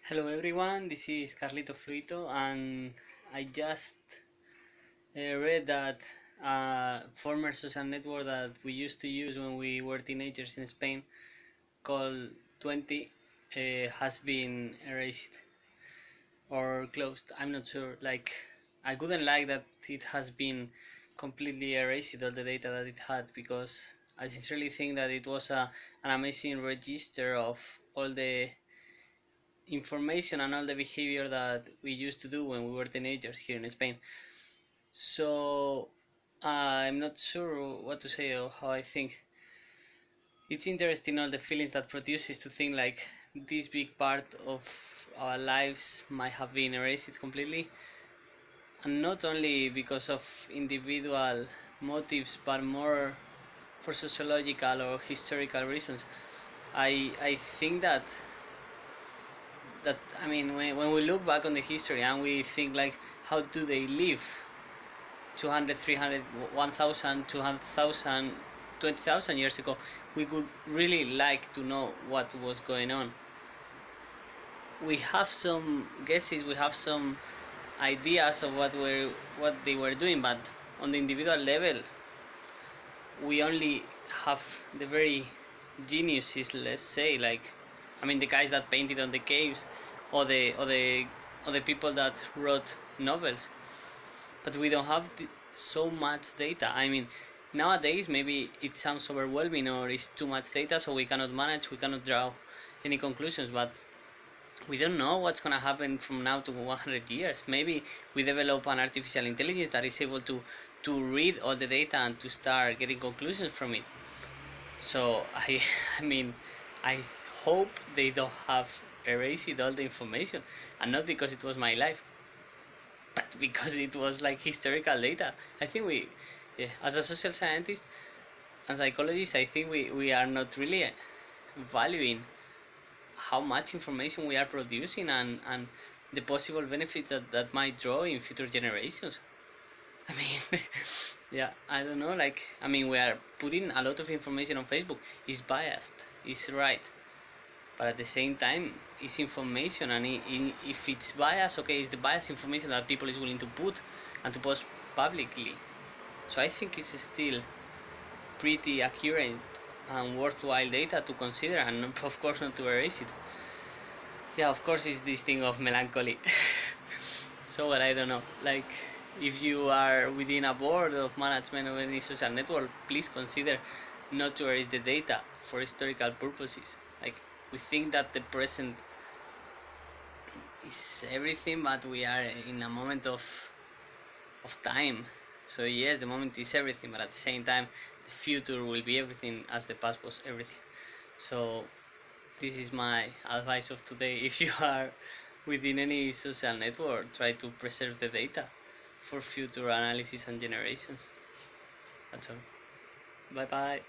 Hello everyone, this is Carlito Fluito, and I just read that former social network that we used to use when we were teenagers in Spain, called 20, has been erased or closed. I'm not sure. Like, I wouldn't like that it has been completely erased, all the data that it had, because I sincerely think that it was an amazing register of all the information and all the behavior that we used to do when we were teenagers here in Spain. So I'm not sure what to say or how I think. It's interesting all the feelings that produces to think like this big part of our lives might have been erased completely, and not only because of individual motives but more for sociological or historical reasons. I think that I mean, when we look back on the history and we think like, how do they live 200, 300, 1000, 200,000, 20,000 years ago, we would really like to know what was going on. We have some guesses, we have some ideas of what they were doing, but on the individual level we only have the very geniuses, let's say, like, I mean, the guys that painted on the caves, or the people that wrote novels, but we don't have so much data. I mean, nowadays maybe it sounds overwhelming or it's too much data, so we cannot manage, we cannot draw any conclusions, but we don't know what's gonna happen from now to 100 years. Maybe we develop an artificial intelligence that is able to read all the data and to start getting conclusions from it. So I mean, I hope they don't have erased all the information, and not because it was my life, but because it was like historical data. I think as a social scientist and psychologist, I think we are not really valuing how much information we are producing, and the possible benefits that might draw in future generations. I mean, yeah, I don't know, like, I mean, we are putting a lot of information on Facebook. It's biased, it's right, but at the same time, it's information, and if it's biased, okay, it's the biased information that people is willing to put and to post publicly. So I think it's still pretty accurate and worthwhile data to consider, and of course not to erase it. Yeah, of course it's this thing of melancholy. So, well, I don't know, like, if you are within a board of management of any social network, please consider not to erase the data for historical purposes. Like, we think that the present is everything, but we are in a moment of time. So yes, the moment is everything, but at the same time, the future will be everything as the past was everything. So this is my advice of today. If you are within any social network, try to preserve the data for future analysis and generations. That's all. Bye bye.